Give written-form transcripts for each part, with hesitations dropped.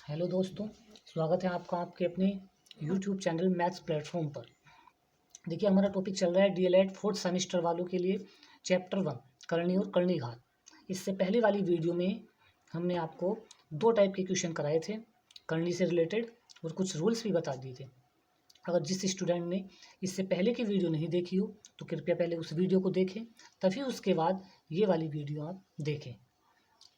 Hello दोस्तों, स्वागत है आपका आपके अपने यूट्यूब चैनल मैथ्स प्लेटफॉर्म पर। देखिए, हमारा टॉपिक चल रहा है डीएलएड फोर्थ सेमेस्टर वालों के लिए चैप्टर 1 करनी और करनी घात। इससे पहले वाली वीडियो में हमने आपको दो टाइप के क्वेश्चन कराए थे, करनी से रिलेटेड, और कुछ रूल्स भी बता दिए थे। अगर जिस स्टूडेंट ने इससे पहले की वीडियो नहीं देखी हो तो कृपया पहले उस वीडियो को देखें, तभी उसके बाद ये वाली वीडियो आप देखें,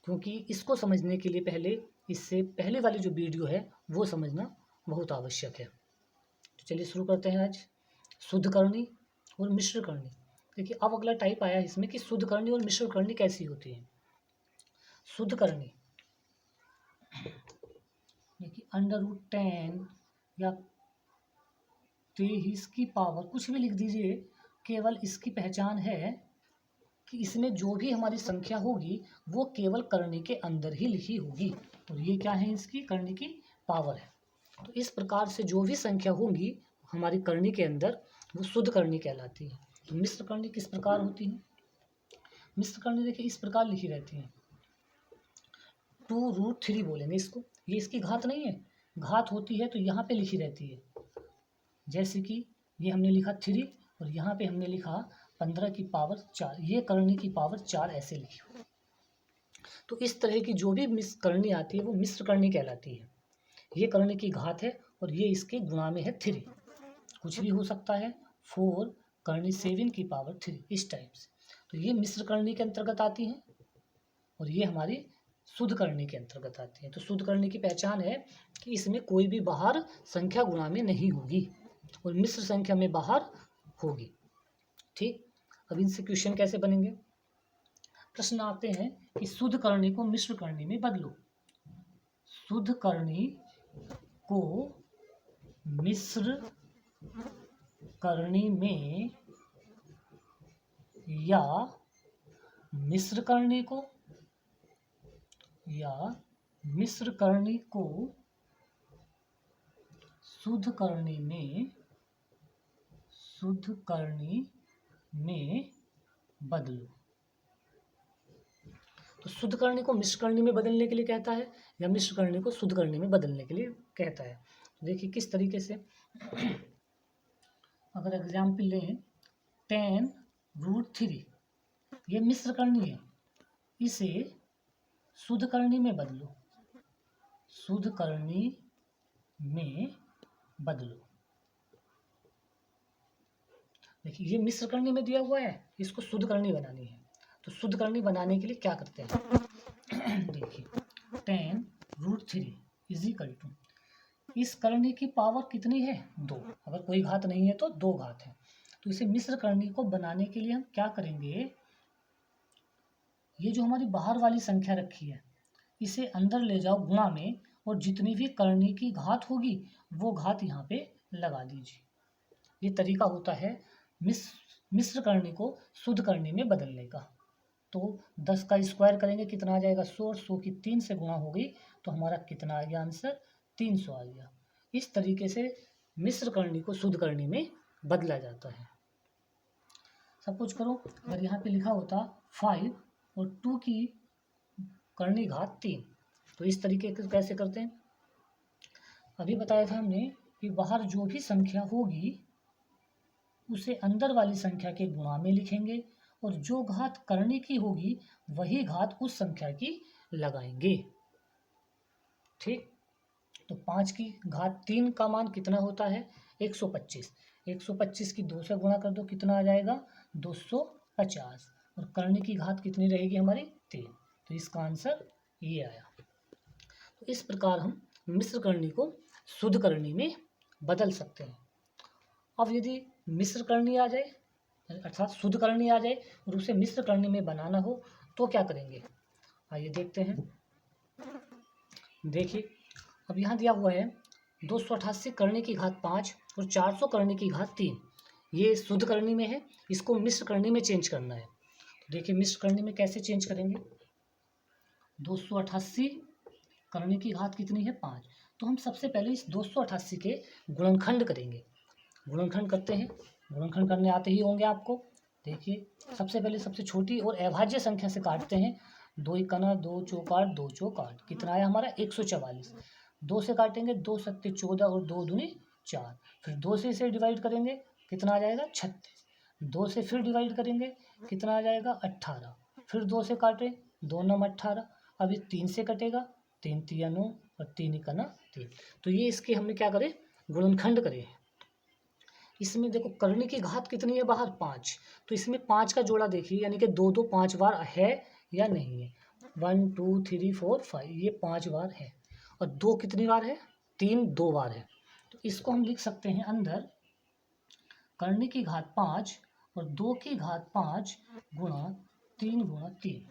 क्योंकि इसको समझने के लिए पहले इससे पहले वाली जो वीडियो है वो समझना बहुत आवश्यक है। तो चलिए शुरू करते हैं आज शुद्ध करनी और मिश्र करनी। देखिए, अब अगला टाइप आया है इसमें कि शुद्ध करनी और मिश्र करनी कैसी होती है। शुद्ध करनी देखिए √10 या 23 की पावर कुछ भी लिख दीजिए, केवल इसकी पहचान है कि इसमें जो भी हमारी संख्या होगी वो केवल करनी के अंदर ही लिखी होगी, और ये क्या है, इसकी करनी की पावर है। तो इस प्रकार से जो भी संख्या होंगी हमारी करनी के अंदर वो शुद्ध करनी कहलाती है। तो मिश्र करनी किस प्रकार होती है? मिश्र करनी देखिए इस प्रकार लिखी रहती है, 2√3 बोलेंगे इसको। ये इसकी घात नहीं है, घात होती है तो यहाँ पे लिखी रहती है। जैसे कि ये हमने लिखा 3 और यहाँ पे हमने लिखा 15 की पावर 4, ये करनी की पावर 4 ऐसे लिखी हो। तो इस तरह की जो भी मिश्र करनी आती है वो मिश्र करनी कहलाती है। ये करनी की घात है और ये इसके गुणा में है 3, कुछ भी हो सकता है, 4 करनी 7 की पावर 3, इस टाइप से। तो ये मिश्र करनी के अंतर्गत आती हैं और ये हमारी शुद्ध करनी के अंतर्गत आती है। तो शुद्ध करनी की पहचान है कि इसमें कोई भी बाहर संख्या गुणा में नहीं होगी और मिश्र संख्या में बाहर होगी। ठीक, अब इनसे क्वेश्चन कैसे बनेंगे? प्रश्न आते हैं कि शुद्ध करनी को मिश्र करनी में बदलो। शुद्ध करनी को मिश्र करनी में या मिश्र करनी को शुद्ध करनी में बदलो। तो शुद्ध करनी को मिश्र करनी में बदलने के लिए कहता है या मिश्र करनी को शुद्ध करनी में बदलने के लिए कहता है। देखिए किस तरीके से, अगर एग्जाम्पल लें 10√3, ये मिश्र करनी है, इसे शुद्ध करनी में बदलो, शुद्ध करनी में बदलो। देखिए ये मिश्र करनी में दिया हुआ है, इसको शुद्ध करनी बनानी है। तो शुद्ध करनी बनाने के लिए क्या करते हैं? देखिए 10√3 इजिकल टू, इस करनी की पावर कितनी है? 2। अगर कोई घात नहीं है तो 2 घात है। तो इसे मिश्र करनी को बनाने के लिए हम क्या करेंगे, ये जो हमारी बाहर वाली संख्या रखी है इसे अंदर ले जाओ गुणा में, और जितनी भी करनी की घात होगी वो घात यहाँ पे लगा दीजिए। ये तरीका होता है मिश्र करनी को शुद्ध करनी में बदलने का। तो 10 का स्क्वायर करेंगे कितना आ जाएगा? 100, और 100 की 3 से गुणा हो गई तो हमारा कितना आ गया आंसर? 300 आ गया। इस तरीके से मिश्र करनी को शुद्ध करनी में बदला जाता है। सब कुछ करो, अगर यहाँ पे लिखा होता 5 और 2 की करनी घात 3, तो इस तरीके से कैसे करते हैं? अभी बताया था हमने कि बाहर जो भी संख्या होगी उसे अंदर वाली संख्या के गुणा में लिखेंगे, और जो घात करने की होगी वही घात उस संख्या की लगाएंगे। ठीक, तो 5 की घात 3 का मान कितना होता है? 125। 125 की 2 से गुणा कर दो, कितना आ जाएगा? 250। और करने की घात कितनी रहेगी हमारी? 3। तो इसका आंसर ये आया। तो इस प्रकार हम मिश्र करनी को शुद्ध करनी में बदल सकते हैं। अब यदि मिश्र करनी आ जाए, अर्थात शुद्ध करनी आ जाए और उसे मिश्र करनी में बनाना हो तो क्या करेंगे? आइए देखते हैं। देखिए, अब यहाँ दिया हुआ है 288 करने की घात 5 और 400 करने की घात 3, ये शुद्ध करनी में है, इसको मिश्र करनी में चेंज करना है। तो देखिए मिश्र करनी में कैसे चेंज करेंगे? 288 करने की घात कितनी है? 5। तो हम सबसे पहले इस 288 के गुणनखंड करेंगे। गुणनखंड करते हैं, गुणनखंड करने आते ही होंगे आपको। देखिए सबसे पहले सबसे छोटी और अभाज्य संख्या से काटते हैं। 2 एकना 2 चौक 8, 2 चौक 8, कितना आया हमारा? 144। 2 से काटेंगे, 2 सत्ते 14 और 2 दूनी 4। फिर 2 से इसे डिवाइड करेंगे, कितना आ जाएगा 36। 2 से फिर डिवाइड करेंगे, कितना आ जाएगा 18। फिर 2 से काटें, 2 नम 18। अब ये 3 से कटेगा, 3 तिया 9 और 3 का ना 3। तो ये इसके हमने क्या करे, गुणनखंड करे। इसमें देखो करने की घात कितनी है बाहर 5, तो इसमें 5 का जोड़ा देखिए, यानी कि 2 2 5 बार है या नहीं है। 1 2 3 4 5, ये 5 बार है। और 2 कितनी बार है, 3 2 बार है। तो इसको हम लिख सकते हैं अंदर करने की घात 5 और 2 की घात 5 गुणा 3 गुणा 3।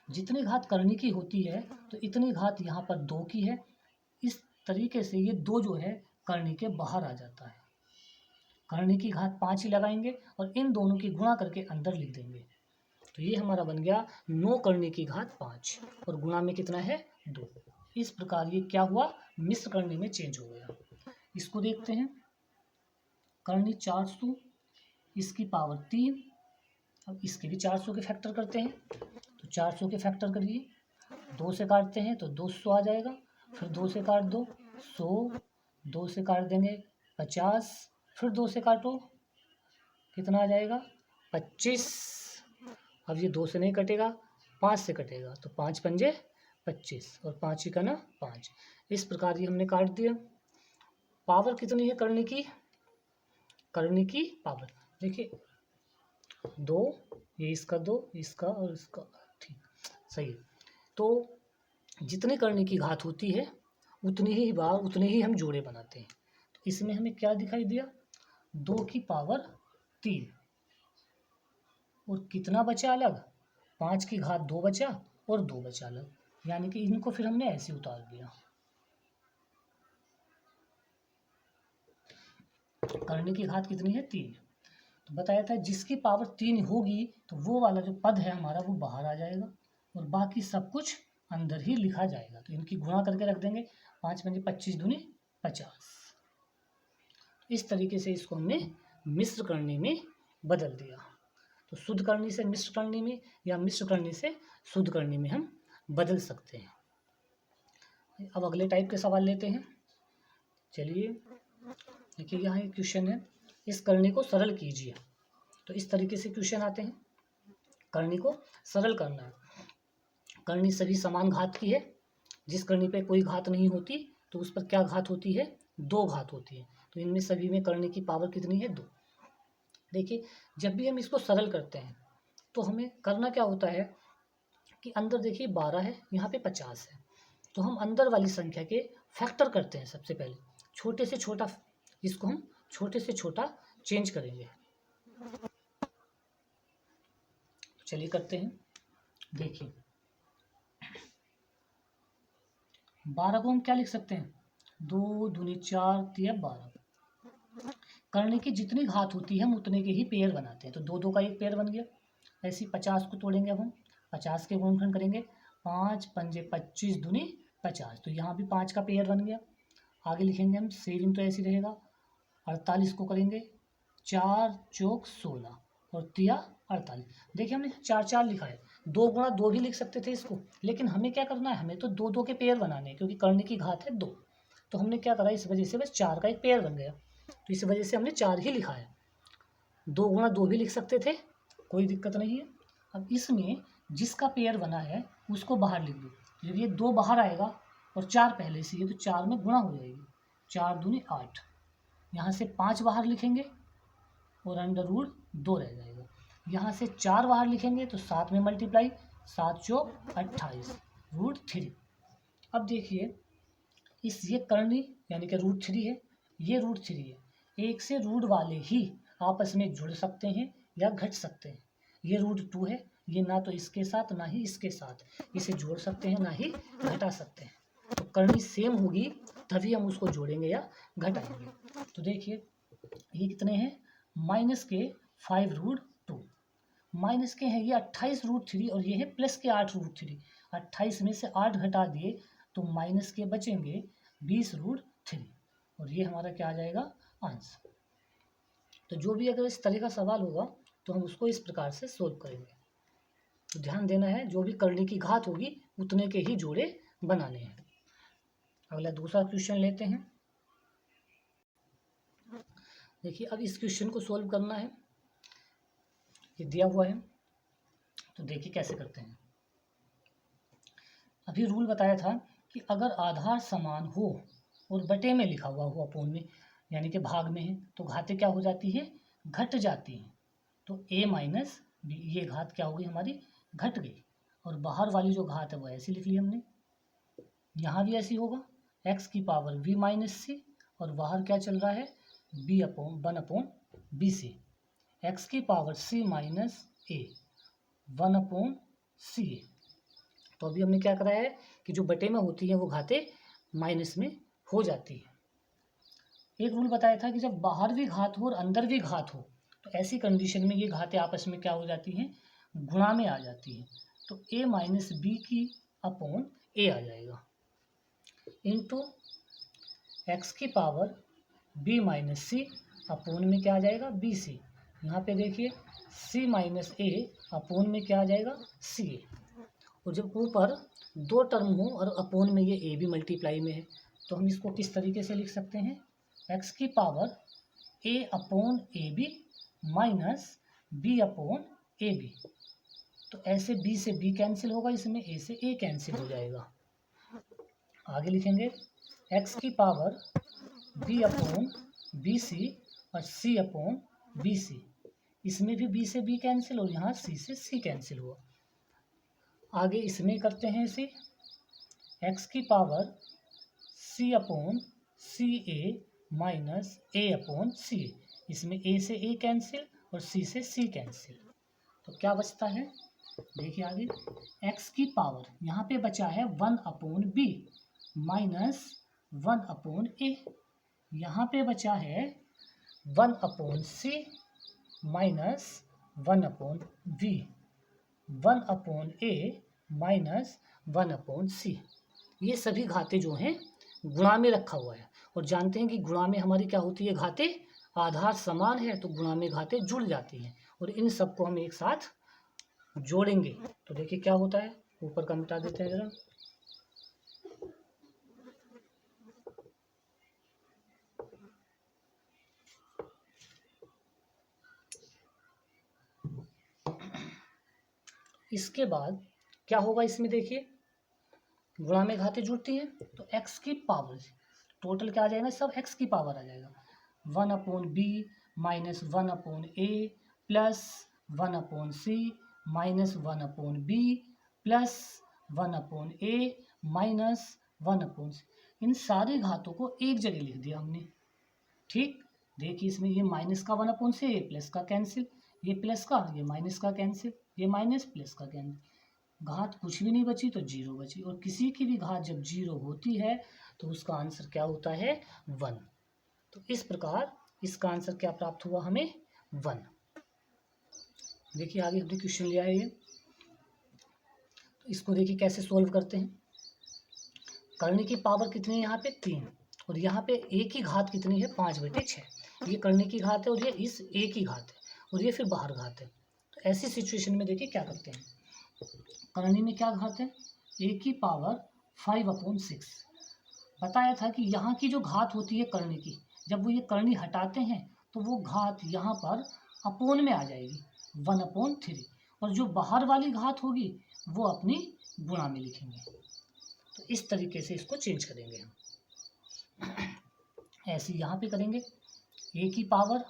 जितनी घात करने की होती है तो इतनी घात यहाँ पर 2 की है। इस तरीके से ये 2 जो है करने के बाहर आ जाता है। करने की घात 5 ही लगाएंगे और इन दोनों की गुणा करके अंदर लिख देंगे। तो ये हमारा बन गया 9 करने की घात 5 और गुणा में कितना है 2। इस प्रकार ये क्या हुआ, मिश्र करने में चेंज हो गया। इसको देखते हैं, करनी 400, इसकी पावर 3। अब इसके भी 400 के फैक्टर करते हैं, तो 400 के फैक्टर करिए। 2 से काटते हैं तो 200 आ जाएगा, फिर 2 से काट दो 100, 2 से काट देंगे 50, फिर 2 से काटो कितना आ जाएगा 25। अब ये 2 से नहीं कटेगा, 5 से कटेगा, तो 5 पंजे 25 और 5 ही का ना 5। इस प्रकार ये हमने काट दिया। पावर कितनी है करने की, करने की पावर देखिए 2, ये इसका 2, इसका और इसका, ठीक सही है। तो जितनी करने की घात होती है उतनी ही बार उतने ही हम जोड़े बनाते हैं। तो इसमें हमें क्या दिखाई दिया, 2 की पावर 3 और कितना बचा अलग, 5 की घात 2 बचा और 2 बचा अलग, यानी कि इनको फिर हमने ऐसे उतार दिया। करने की घात कितनी है 3, तो बताया था जिसकी पावर 3 होगी तो वो वाला जो पद है हमारा वो बाहर आ जाएगा और बाकी सब कुछ अंदर ही लिखा जाएगा। तो इनकी गुणा करके रख देंगे, 5 पंजे 25 दूनी 50। इस तरीके से इसको हमने मिश्र करने में बदल दिया। तो शुद्ध करनी से मिश्र करने में या मिश्र करने से शुद्ध करने में हम बदल सकते हैं। अब अगले टाइप के सवाल लेते हैं। चलिए देखिए यहाँ एक क्वेश्चन है, इस करनी को सरल कीजिए। तो इस तरीके से क्वेश्चन आते हैं, करनी को सरल करना है। करनी सभी समान घात की है, जिस करनी पे कोई घात नहीं होती तो उस पर क्या घात होती है, 2 घात होती है। तो इनमें सभी में करने की पावर कितनी है 2। देखिए जब भी हम इसको सरल करते हैं तो हमें करना क्या होता है कि अंदर देखिए 12 है, यहाँ पे 50 है, तो हम अंदर वाली संख्या के फैक्टर करते हैं। सबसे पहले छोटे से छोटा, इसको हम छोटे से छोटा चेंज करेंगे। चलिए करते हैं। देखिए 12 को हम क्या लिख सकते हैं, 2 दूनी 4 तिया 12। करने की जितनी घात होती है हम उतने के ही पेयर बनाते हैं, तो 2 2 का एक पेयर बन गया। ऐसे ही 50 को तोड़ेंगे, अब हम 50 के गुणनखंड करेंगे, 5 पंजे 25 दूनी 50, तो यहाँ भी 5 का पेयर बन गया। आगे लिखेंगे हम, सेविंग तो ऐसी रहेगा, 48 को करेंगे 4 चौक 16 और तिया 48। देखिए हमने 4 4 लिखा है, 2 गुणा 2 भी लिख सकते थे इसको, लेकिन हमें क्या करना है, हमें तो 2 2 के पेयर बनाने हैं, क्योंकि करने की घात है 2। तो हमने क्या करा, इस वजह से बस 4 का एक पेयर बन गया, तो इस वजह से हमने 4 ही लिखा है। 2 गुणा 2 भी लिख सकते थे, कोई दिक्कत नहीं है। अब इसमें जिसका पेयर बना है उसको बाहर लिख दो, जब ये 2 बाहर आएगा और 4 पहले से है तो 4 में गुणा हो जाएगी, 4 दूनी 8। यहाँ से 5 बाहर लिखेंगे और अंडर रूट 2 रह जाएगा। यहाँ से 4 बाहर लिखेंगे तो 7 में मल्टीप्लाई, 7 चौक 28 रूट 3। अब देखिए इस ये करनी यानी कि रूट 3 है, ये रूट 3 है, एक से रूट वाले ही आपस में जुड़ सकते हैं या घट सकते हैं। ये रूट 2 है, ये ना तो इसके साथ ना ही इसके साथ, इसे जोड़ सकते हैं ना ही घटा सकते हैं। तो करनी सेम होगी तभी हम उसको जोड़ेंगे या घटाएंगे। तो देखिए ये कितने हैं, माइनस के 5 रूट 2, माइनस के हैं ये 28 रूट 3 और ये है प्लस के 8 रूट 3। 28 में से 8 घटा दिए तो माइनस के बचेंगे 20 रूट 3 और ये हमारा क्या आ जाएगा आंसर। तो जो भी अगर इस तरह का सवाल होगा तो हम उसको इस प्रकार से सोल्व करेंगे। तो ध्यान देना है, जो भी करने की घात होगी उतने के ही जोड़े बनाने हैं। अगला दूसरा क्वेश्चन लेते हैं। देखिए अब इस क्वेश्चन को सॉल्व करना है, ये दिया हुआ है, तो देखिए कैसे करते हैं। अभी रूल बताया था कि अगर आधार समान हो और बटे में लिखा हुआ हो अपोन में, यानी कि भाग में है, तो घातें क्या हो जाती है, घट जाती हैं। तो a माइनस बी, ये घात क्या हो गई हमारी, घट गई। और बाहर वाली जो घात है वो ऐसी लिख ली हमने, यहाँ भी ऐसी होगा, x की पावर v माइनस सी, और बाहर क्या चल रहा है, b upon 1 upon B C, X की power c minus A 1 upon C A. तो अभी हमने क्या कराया है कि जो बटे में होती है वो घातें माइनस में हो जाती है। एक रूल बताया था कि जब बाहर भी घात हो और अंदर भी घात हो, तो ऐसी कंडीशन में ये घातें आपस में क्या हो जाती हैं, गुणा में आ जाती हैं। तो a माइनस बी की अपॉन ए आ जाएगा, इंटू एक्स की power b minus C upon में क्या आ जाएगा, बी सी। यहाँ पे देखिए c माइनस ए अपोन में क्या आ जाएगा, सी ए। और जब ऊपर दो टर्म हो और अपोन में ये a भी मल्टीप्लाई में है, तो हम इसको किस तरीके से लिख सकते हैं, x की power a upon A B minus b upon A B. तो ऐसे b से b कैंसिल होगा, इसमें a से a कैंसिल हो जाएगा। आगे लिखेंगे x की power b upon B C और c अपोन बी सी, इसमें भी b से b कैंसिल और यहाँ c से c कैंसिल हुआ। आगे इसमें करते हैं इसे, x की power c upon C A minus a upon C A, इसमें a से a कैंसिल और c से c कैंसिल। तो क्या बचता है, देखिए आगे x की पावर यहाँ पे बचा है 1 अपोन बी माइनस 1 अपोन ए, यहाँ पे बचा है 1 upon C minus 1 upon we, 1 upon A minus 1 upon सी। ये सभी घातें जो हैं गुणा में रखा हुआ है, और जानते हैं कि गुणा में हमारी क्या होती है, घातें आधार समान है तो गुणा में घातें जुड़ जाती हैं। और इन सबको हम एक साथ जोड़ेंगे तो देखिए क्या होता है, ऊपर का मिटा देते हैं जरा। इसके बाद क्या होगा, इसमें देखिए गुणा में घातें जुड़ती हैं तो x की पावर टोटल क्या आ जाएगा, सब x की पावर आ जाएगा, 1 upon B minus 1 upon A plus 1 upon C minus 1 upon B plus 1 upon A minus 1 upon C. इन सारी घातों को एक जगह लिख दिया हमने, ठीक। देखिए इसमें ये माइनस का 1 अपोन से, ये प्लस का कैंसिल, ये प्लस का, ये माइनस का कैंसिल, ये माइनस प्लस का कैंसिल, घात कुछ भी नहीं बची तो जीरो बची। और किसी की भी घात जब जीरो होती है तो उसका आंसर क्या होता है, 1। तो इस प्रकार इसका आंसर क्या प्राप्त हुआ हमें, 1। देखिए आगे हमने क्वेश्चन लिया है ये, तो इसको देखिए कैसे सोल्व करते हैं। करने की पावर कितनी है यहाँ पे, 3, और यहाँ पे a की घात कितनी है, 5/6। ये करने की घात है और ये इस a की घात है और ये फिर बाहर घात है। तो ऐसी सिचुएशन में देखिए क्या करते हैं, करनी में क्या घात है, a की पावर 5/6। बताया था कि यहाँ की जो घात होती है करनी की, जब वो ये करनी हटाते हैं तो वो घात यहाँ पर अपोन में आ जाएगी, 1/3, और जो बाहर वाली घात होगी वो अपनी गुणा में लिखेंगे। तो इस तरीके से इसको चेंज करेंगे हम। ऐसे यहाँ पे करेंगे, a की पावर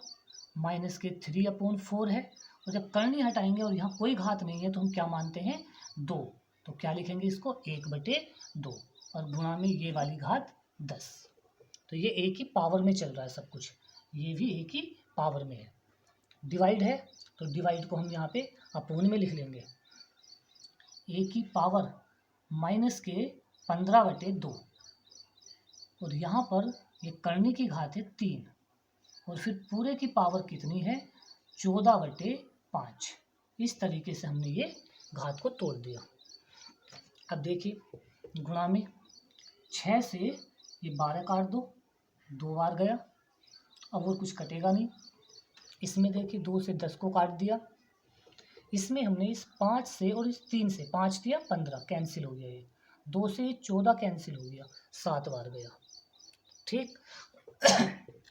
माइनस के 3/4 है, और जब करनी हटाएंगे और यहाँ कोई घात नहीं है तो हम क्या मानते हैं, 2। तो क्या लिखेंगे इसको, 1/2, और गुणा में ये वाली घात 10। तो ये a की पावर में चल रहा है सब कुछ, ये भी a की पावर में है। डिवाइड है तो डिवाइड को हम यहाँ पे अपोन में लिख लेंगे, a की पावर माइनस के 15/2, और यहाँ पर ये करने की घात है 3, और फिर पूरे की पावर कितनी है, 14/5। इस तरीके से हमने ये घात को तोड़ दिया। अब देखिए गुणा में 6 से ये 12 काट दो, 2 बार गया, अब और कुछ कटेगा नहीं। इसमें देखिए 2 से 10 को काट दिया, इसमें हमने इस 5 से और इस 3 से 5 दिया 15, कैंसिल हो गया ये, 2 से 14 कैंसिल हो गया, 7 बार गया। ठीक।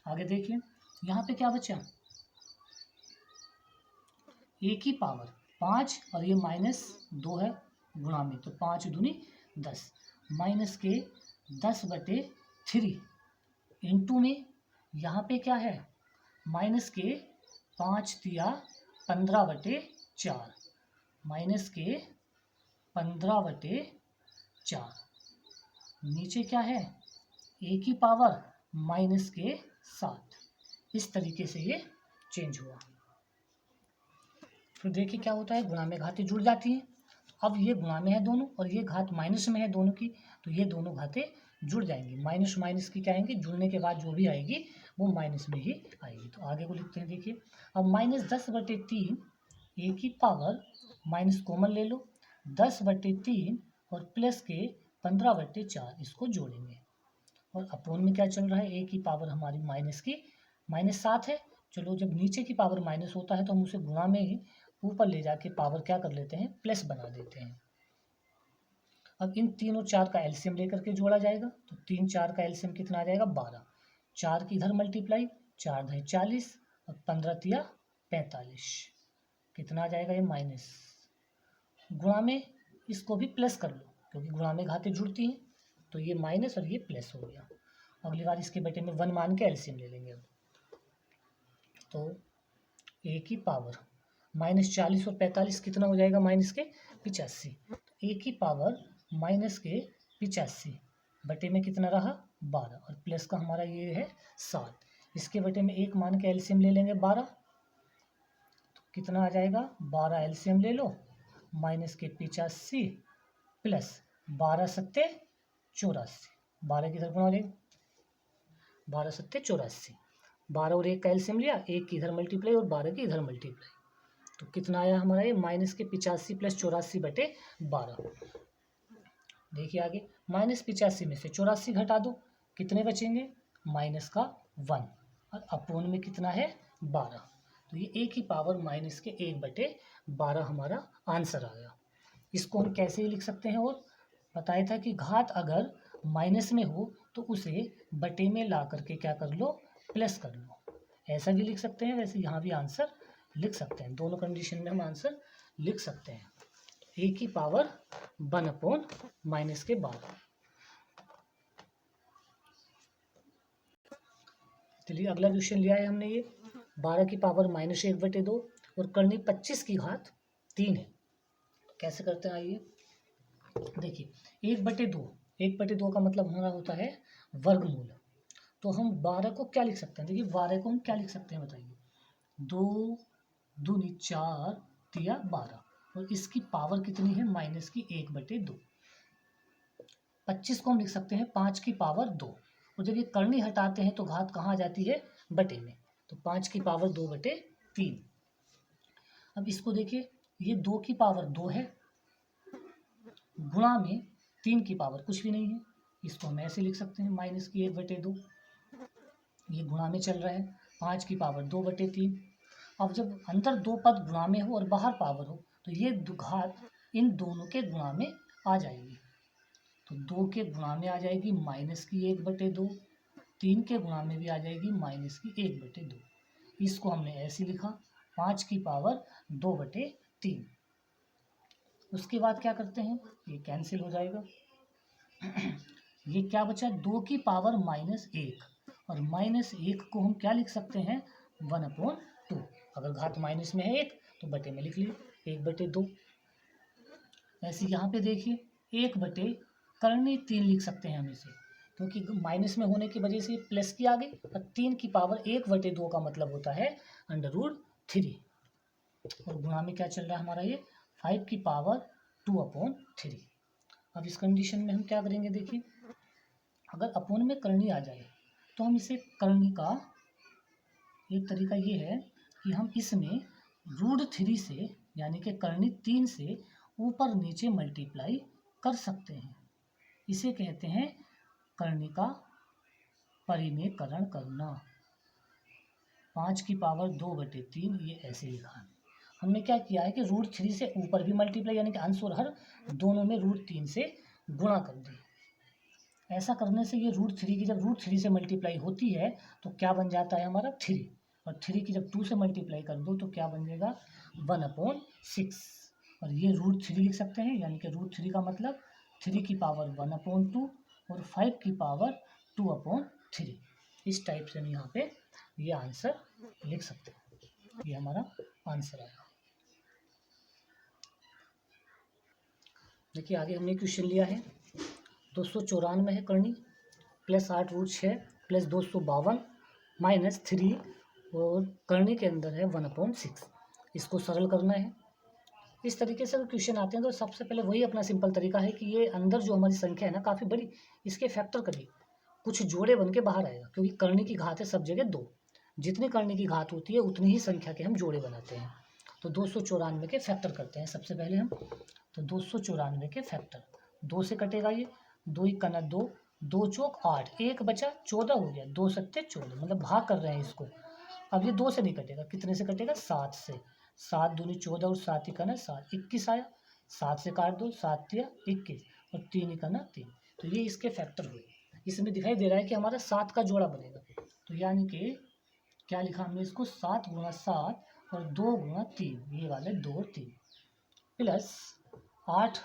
आगे देखिए यहाँ पे क्या बचा, ए की पावर 5 और ये -2 है गुणा में, तो 5 दूनी 10 माइनस के 10/3 इंटू में यहाँ पे क्या है माइनस के 5 तिया 15/4 माइनस के 15/4 नीचे क्या है ए की पावर माइनस के 7। इस तरीके से ये चेंज हुआ। फिर देखिए क्या होता है, गुणा में घातें जुड़ जाती हैं। अब ये गुणा में है दोनों और ये घात माइनस में है दोनों की, तो ये दोनों घातें जुड़ जाएंगी। माइनस माइनस की क्या आएंगी, जुड़ने के बाद जो भी आएगी वो माइनस में ही आएगी। तो आगे को लिखते हैं, देखिए अब -10/3 ए की पावर माइनस कॉमन ले लो 10/3 और प्लस के 15/4 इसको जोड़ेंगे। और अपोन में क्या चल रहा है, ए की पावर हमारी -7 है। चलो जब नीचे की पावर माइनस होता है तो हम उसे गुणा में ही ऊपर ले जाके पावर क्या कर लेते हैं, प्लस बना देते हैं। अब इन 3 और 4 का एलसीएम लेकर के जोड़ा जाएगा, तो 3 4 का एलसीएम कितना आ जाएगा 12। 4 की इधर मल्टीप्लाई, 4 × 40 और 15 × 45 कितना आ जाएगा, ये माइनस। गुणा में इसको भी प्लस कर लो क्योंकि गुणा में घातें जुड़ती हैं, तो ये माइनस और ये प्लस हो गया। अगली बार इसके बेटे में 1 मान के एलसीएम ले लेंगे। अब तो ए की पावर -40 और 45 कितना हो जाएगा, माइनस के 85। ए की पावर माइनस के 85 बटे में कितना रहा 12 और प्लस का हमारा ये है 7। इसके बटे में 1 मान के एलसीएम ले लेंगे 12, तो कितना आ जाएगा 12 एलसीएम ले लो माइनस के 85 प्लस 12 सत्ते 84, 12 की तरफ गुणा हो जाएगा 12 सत्ते 84, 12 और 1 का एलसीएम लिया, 1 की इधर मल्टीप्लाई और 12 की इधर मल्टीप्लाई, तो कितना आया हमारा ये माइनस के 85 प्लस 84/12। देखिए आगे -85 में से 84 घटा दो, कितने बचेंगे माइनस का 1 और अपोन में कितना है 12, तो ये ए की पावर माइनस के 1/12 हमारा आंसर आ गया। इसको हम कैसे ही लिख सकते हैं, और बताया था कि घात अगर माइनस में हो तो उसे बटे में ला करके क्या कर लो, प्लस कर लो। ऐसा भी लिख सकते हैं, वैसे यहाँ भी आंसर लिख सकते हैं, दोनों कंडीशन में हम आंसर लिख सकते हैं। ए की पावर 1/-12। चलिए अगला क्वेश्चन लिया है हमने, ये 12 की पावर -1/2 और करनी 25 की घात 3 है। कैसे करते हैं आइए देखिए, 1/2 का मतलब हमारा होता है वर्गमूल। तो हम 12 को क्या लिख सकते हैं, देखिए 12 को हम क्या लिख सकते हैं बताइए, 2 दूनी 4 तिया 12 और इसकी पावर कितनी है माइनस की 1/2। 25 को हम लिख सकते हैं 5 की पावर 2 और जब ये करनी हटाते हैं तो घात कहाँ आ जाती है बटे में, तो 5 की पावर 2/3। अब इसको देखिए, ये 2 की पावर 2 है गुणा में 3 की पावर कुछ भी नहीं है, इसको हम ऐसे लिख सकते हैं माइनस की 1/2। ये गुणा में चल रहा है, 5 की पावर 2/3। अब जब अंदर दो पद गुणा में हो और बाहर पावर हो तो ये घात इन दोनों के गुणा में आ जाएगी, तो 2 के गुणा में आ जाएगी माइनस की 1/2, 3 के गुणा में भी आ जाएगी माइनस की 1/2। इसको हमने ऐसे लिखा 5 की पावर 2/3। उसके बाद क्या करते हैं, ये कैंसिल हो जाएगा। ये क्या बचा 2 की पावर -1 और -1 को हम क्या लिख सकते हैं 1/2। अगर घात माइनस में है 1 तो बटे में लिख लिए 1/2। ऐसे यहाँ पे देखिए 1/3 लिख सकते हैं हम इसे, क्योंकि माइनस में होने की वजह से प्लस की आ गई और 3 की पावर 1/2 का मतलब होता है √3 और गुणा में क्या चल रहा है हमारा ये 5 की पावर 2/3। अब इस कंडीशन में हम क्या करेंगे, देखिए अगर अपोन में करनी आ जाए तो हम इसे करनी का एक तरीका ये है कि हम इसमें √3 से यानी कि करनी 3 से ऊपर नीचे मल्टीप्लाई कर सकते हैं। इसे कहते हैं करनी का परिमेयकरण करना। 5 की पावर 2/3 ये ऐसे लिखा है। हमने क्या किया है कि √3 से ऊपर भी मल्टीप्लाई यानी कि अंश और हर दोनों में √3 से गुणा कर दी। ऐसा करने से ये √3 की जब √3 से मल्टीप्लाई होती है तो क्या बन जाता है हमारा 3, और 3 की जब 2 से मल्टीप्लाई कर दो तो क्या बन जाएगा 1/6। और ये √3 लिख सकते हैं, यानी कि √3 का मतलब 3 की पावर 1/2 और 5 की पावर 2/3। इस टाइप से हम यहाँ पे ये आंसर लिख सकते हैं। ये हमारा आंसर आया। देखिए आगे हमने क्वेश्चन लिया है 294 है करनी, प्लस 8√6 प्लस 252 माइनस 3 और करने के अंदर है 1/6। इसको सरल करना है। इस तरीके से क्वेश्चन आते हैं तो सबसे पहले वही अपना सिंपल तरीका है कि ये अंदर जो हमारी संख्या है ना काफ़ी बड़ी, इसके फैक्टर करिए, कुछ जोड़े बन के बाहर आएगा, क्योंकि करने की घात है सब जगह 2। जितनी करने की घात होती है उतनी ही संख्या के हम जोड़े बनाते हैं। तो 294 के फैक्टर करते हैं सबसे पहले हम। तो 294 के फैक्टर, 2 से कटेगा ये, 2 × 2, 2 चौक 8, 1 बचा 14 हो गया, 2 सत्ते 14, मतलब भाग कर रहे हैं इसको। अब ये 2 से नहीं कटेगा, कितने से कटेगा 7 से, 7 दूनी 14 और 7 × 7 21 आया, 7 से काट दो, 7 × 21 और 3 × 3। तो ये इसके फैक्टर हुए। इसमें दिखाई दे रहा है कि हमारा 7 का जोड़ा बनेगा, तो यानी कि क्या लिखा हमने इसको 7 × 7 और 2 × 3, ये वाले 2 और 3 प्लस 8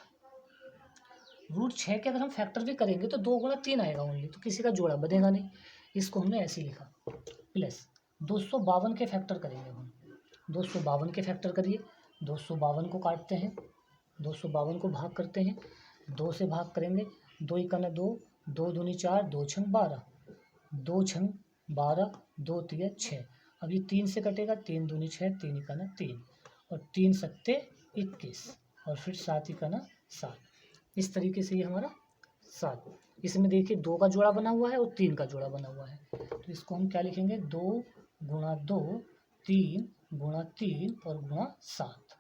√6 के अगर हम फैक्टर भी करेंगे तो 2 × 3 आएगा ओनली, तो किसी का जोड़ा बनेगा नहीं, इसको हमने ऐसे लिखा। प्लस 252 के फैक्टर करेंगे हम, 252 के फैक्टर करिए, 252 को काटते हैं, 252 को भाग करते हैं, 2 से भाग करेंगे, 2 × 2, 2 दूनी 4, 2 × 12, 2 × 12, 2 × 6। अब ये 3 से कटेगा, 3 दूनी 6, 3 × 3 और 3 सत्ते 21 और फिर 7 × 7। इस तरीके से ये हमारा 7। इसमें देखिए 2 का जोड़ा बना हुआ है और 3 का जोड़ा बना हुआ है, तो इसको हम क्या लिखेंगे 2 × 2, 3 × 3 और ×7।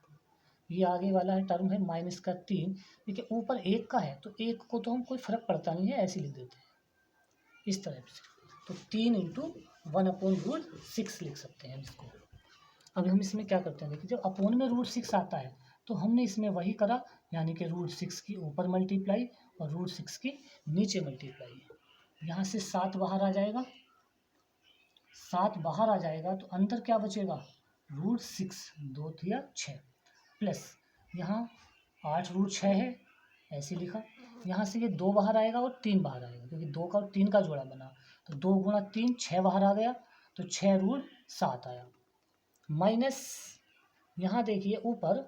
ये आगे वाला है टर्म है -3। देखिए ऊपर 1 का है तो 1 को तो हम कोई फर्क पड़ता नहीं है, ऐसे लिख देते हैं इस तरह से। तो 3 × 1/√6 लिख सकते हैं इसको। अब हम इसमें क्या करते हैं, देखिए जब अपोन में √6 आता है तो हमने इसमें वही करा, यानी कि √6 की ऊपर मल्टीप्लाई और √6 की नीचे मल्टीप्लाई। यहाँ से 7 बाहर आ जाएगा, 7 बाहर आ जाएगा तो अंदर क्या बचेगा √6, 2 × 6 प्लस यहाँ 8 √6 है, ऐसे लिखा। यहाँ से ये 2 बाहर आएगा और 3 बाहर आएगा, क्योंकि 2 का और 3 का जोड़ा बना, तो 2 × 3 6 बाहर आ गया, तो 6 √7 आया। माइनस यहाँ देखिए ऊपर,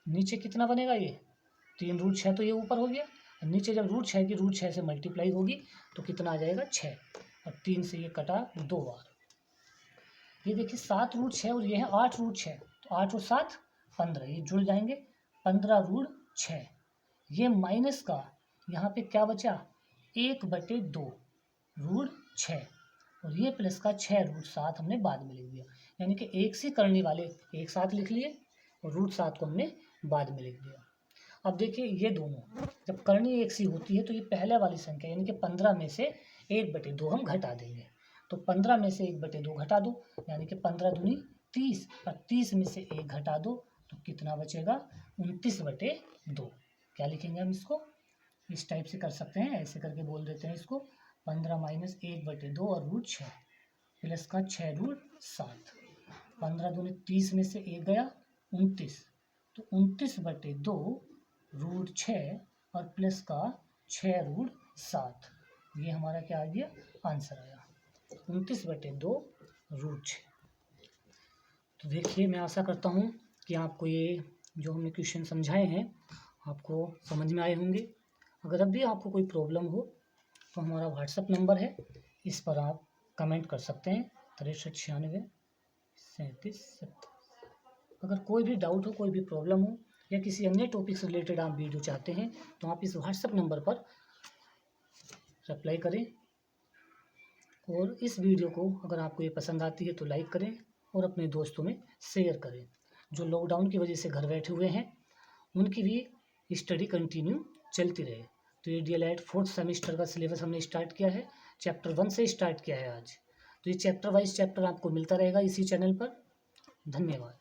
नीचे कितना बनेगा ये 3 √6, तो ये ऊपर हो गया, नीचे जब √6 की √6 से मल्टीप्लाई होगी तो कितना आ जाएगा 6, और 3 से ये कटा 2 बार। ये देखिए 7 √6 और ये है 8 √6, तो 8 और 7 15, ये जुड़ जाएंगे, 15 √6। ये माइनस का यहाँ पे क्या बचा 1/2 √6, और ये प्लस का 6 √7 हमने बाद में लिख दिया, यानी कि एक से करने वाले एक साथ लिख लिए और √7 को हमने बाद में लिख दिया। अब देखिए ये दोनों जब करनी एक सी होती है तो ये पहले वाली संख्या यानी कि 15 में से 1/2 हम घटा देंगे, तो 15 में से 1/2 घटा दो, यानी कि 15 दूनी 30, और 30 में से 1 घटा दो तो कितना बचेगा 29/2। क्या लिखेंगे हम इसको, इस टाइप से कर सकते हैं, ऐसे करके बोल देते हैं इसको 15 - 1/2 और √6 प्लस का 6 √7। 15 दूनी 30 में से 1 गया 29, तो 29/2 √6 और प्लस का 6 √7। ये हमारा क्या आ गया आंसर आया 29/2 √6। तो देखिए मैं आशा करता हूँ कि आपको ये जो हमने क्वेश्चन समझाए हैं आपको समझ में आए होंगे। अगर अब भी आपको कोई प्रॉब्लम हो तो हमारा व्हाट्सएप नंबर है, इस पर आप कमेंट कर सकते हैं 6396 37 70। अगर कोई भी डाउट हो, कोई भी प्रॉब्लम हो या किसी अन्य टॉपिक से रिलेटेड आप वीडियो चाहते हैं तो आप इस व्हाट्सएप नंबर पर रिप्लाई करें। और इस वीडियो को अगर आपको ये पसंद आती है तो लाइक करें और अपने दोस्तों में शेयर करें। जो लॉकडाउन की वजह से घर बैठे हुए हैं उनकी भी स्टडी कंटिन्यू चलती रहे। तो ये DLED 4th सेमेस्टर का सिलेबस हमने स्टार्ट किया है, चैप्टर 1 से स्टार्ट किया है आज। तो ये चैप्टर वाइज चैप्टर आपको मिलता रहेगा इसी चैनल पर। धन्यवाद।